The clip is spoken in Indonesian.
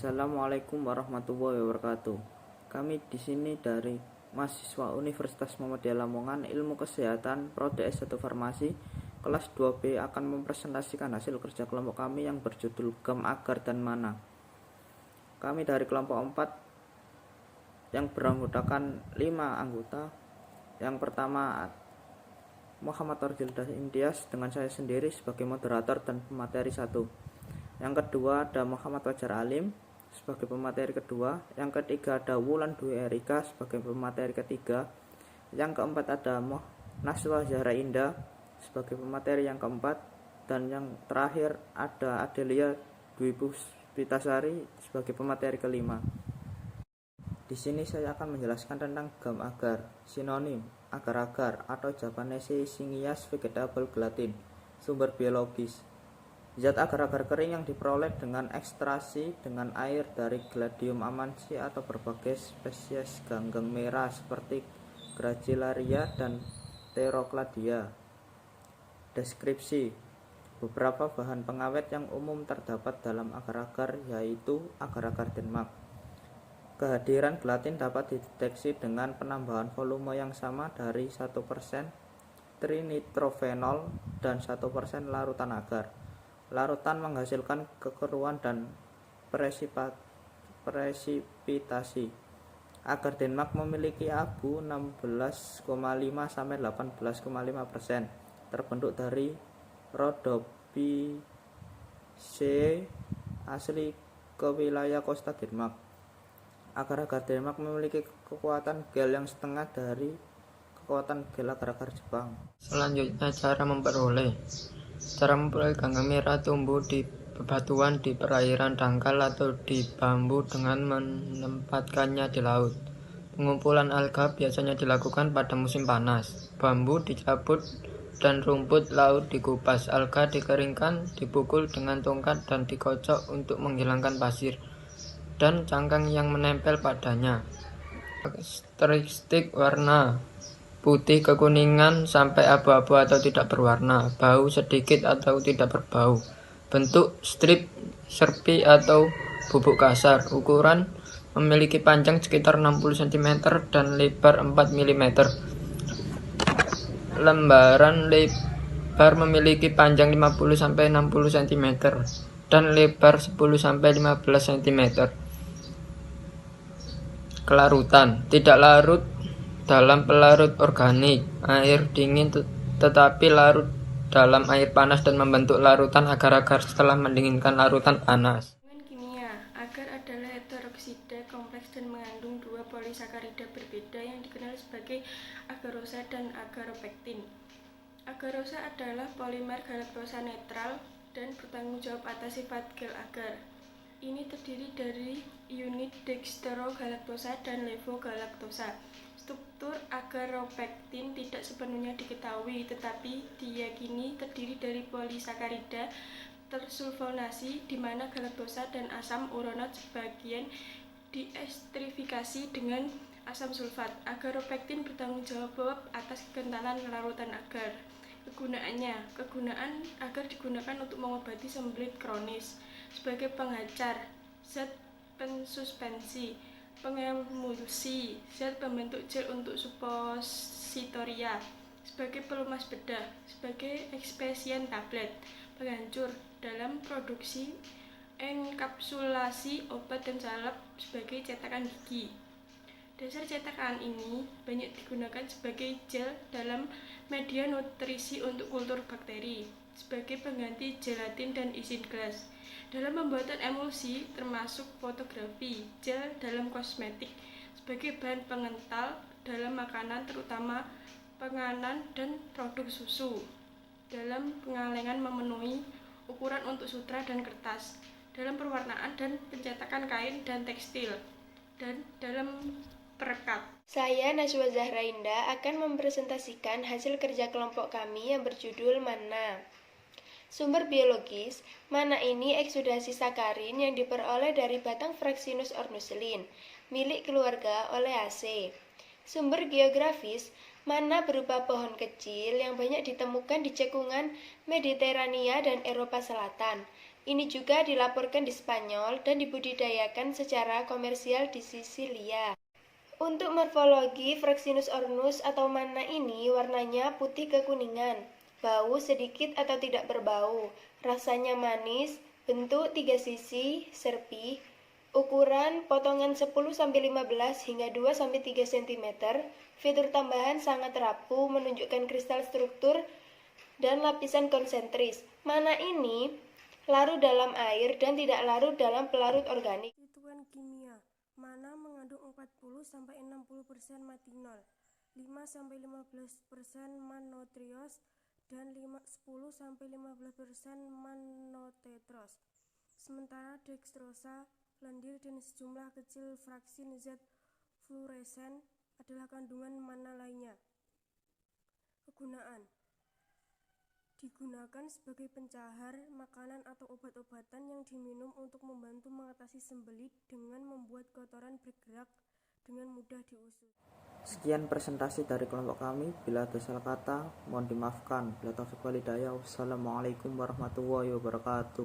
Assalamualaikum warahmatullahi wabarakatuh. Kami di sini dari mahasiswa Universitas Muhammadiyah Lamongan Ilmu Kesehatan Prodi S1 Farmasi kelas 2B akan mempresentasikan hasil kerja kelompok kami yang berjudul GAM, Agar, dan Mana. Kami dari kelompok 4 yang beranggotakan 5 anggota. Yang pertama Muhammad Orjildas Indias dengan saya sendiri sebagai moderator dan pemateri 1. Yang kedua ada Muhammad Wajar Alim sebagai pemateri kedua. Yang ketiga ada Wulan Dwi Erika sebagai pemateri ketiga. Yang keempat ada Naswa Zahra Indah sebagai pemateri yang keempat. Dan yang terakhir ada Adelia Dwi Puspitasari sebagai pemateri kelima. Di sini saya akan menjelaskan tentang GAM agar, sinonim agar-agar atau Japanese Syngias Vegetable Gelatin, sumber biologis. Zat agar-agar kering yang diperoleh dengan ekstraksi dengan air dari Gladium amansi atau berbagai spesies ganggang merah seperti Gracilaria dan Pterocladia. Deskripsi: beberapa bahan pengawet yang umum terdapat dalam agar-agar yaitu agar-agar Denmark. Kehadiran gelatin dapat dideteksi dengan penambahan volume yang sama dari 1% trinitrophenol dan 1% larutan agar. Larutan menghasilkan kekeruan dan presipitasi. Agar Denmark memiliki abu 16,5-18,5% terbentuk dari Rhodopiceae asli ke wilayah Costa Denmark. Agar-agar Denmark memiliki kekuatan gel yang setengah dari kekuatan gel agar-agar Jepang. Selanjutnya cara memperoleh ganggang merah tumbuh di bebatuan di perairan dangkal atau di bambu dengan menempatkannya di laut. Pengumpulan alga biasanya dilakukan pada musim panas. Bambu dicabut dan rumput laut dikupas. Alga dikeringkan, dipukul dengan tongkat dan dikocok untuk menghilangkan pasir dan cangkang yang menempel padanya. Karakteristik warna: putih kekuningan sampai abu-abu atau tidak berwarna, bau sedikit atau tidak berbau. Bentuk strip, serpi atau bubuk kasar. Ukuran: memiliki panjang sekitar 60 cm dan lebar 4 mm. Lembaran lebar memiliki panjang 50-60 cm dan lebar 10-15 cm. Kelarutan: tidak larut dalam pelarut organik, air dingin, tetapi larut dalam air panas dan membentuk larutan agar-agar setelah mendinginkan larutan panas. Kimia: agar adalah heteroksida kompleks dan mengandung 2 polisakarida berbeda yang dikenal sebagai agarosa dan agaropektin. Agarosa adalah polimer galaktosa netral dan bertanggung jawab atas sifat gel agar. Ini terdiri dari unit dextrogalaktosa dan levogalaktosa. Struktur agaropektin tidak sepenuhnya diketahui, tetapi diyakini terdiri dari polisakarida tersulfonasi di mana galaktosa dan asam uronat sebagian diesterifikasi dengan asam sulfat. Agaropektin bertanggung jawab atas kekentalan larutan agar. Kegunaan agar digunakan untuk mengobati sembelit kronis, sebagai penghacar, zat pensuspensi, pengemulsi, zat pembentuk gel untuk suppositoria, sebagai pelumas bedah, sebagai ekspesian tablet, penghancur dalam produksi enkapsulasi obat dan salep, sebagai cetakan gigi. Dasar cetakan ini banyak digunakan sebagai gel dalam media nutrisi untuk kultur bakteri, sebagai pengganti gelatin dan isinglass. Dalam pembuatan emulsi termasuk fotografi, gel dalam kosmetik, sebagai bahan pengental dalam makanan terutama penganan dan produk susu. Dalam pengalengan memenuhi ukuran untuk sutra dan kertas, dalam pewarnaan dan pencetakan kain dan tekstil, dan dalam perekat. Saya Naswa Zahra Indah akan mempresentasikan hasil kerja kelompok kami yang berjudul Mana. Sumber biologis: mana ini eksudasi sakarin yang diperoleh dari batang Fraxinus ornuselin, milik keluarga Oleaceae. Sumber geografis: mana berupa pohon kecil yang banyak ditemukan di cekungan Mediterania dan Eropa Selatan. Ini juga dilaporkan di Spanyol dan dibudidayakan secara komersial di Sisilia. Untuk morfologi Fraxinus ornus atau mana ini warnanya putih kekuningan, bau sedikit atau tidak berbau, rasanya manis, bentuk 3 sisi, serpi, ukuran potongan 10-15 hingga 2-3 cm, fitur tambahan sangat rapuh menunjukkan kristal struktur dan lapisan konsentris. Mana ini larut dalam air dan tidak larut dalam pelarut organik. Konstituen kimia. Mana mengandung 40-60% matinol, 5-15% mannotryos, dan 10-15% mannotetros. Sementara dextrosa, lendir, dan sejumlah kecil fraksin zat fluoresen adalah kandungan mana lainnya. Kegunaan: digunakan sebagai pencahar, makanan atau obat-obatan yang diminum untuk membantu mengatasi sembelit dengan membuat kotoran bergerak dengan mudah diusut. Sekian presentasi dari kelompok kami. Bila ada salah kata, mohon dimaafkan. Bila taufiq wal hidayah. Wassalamualaikum warahmatullahi wabarakatuh.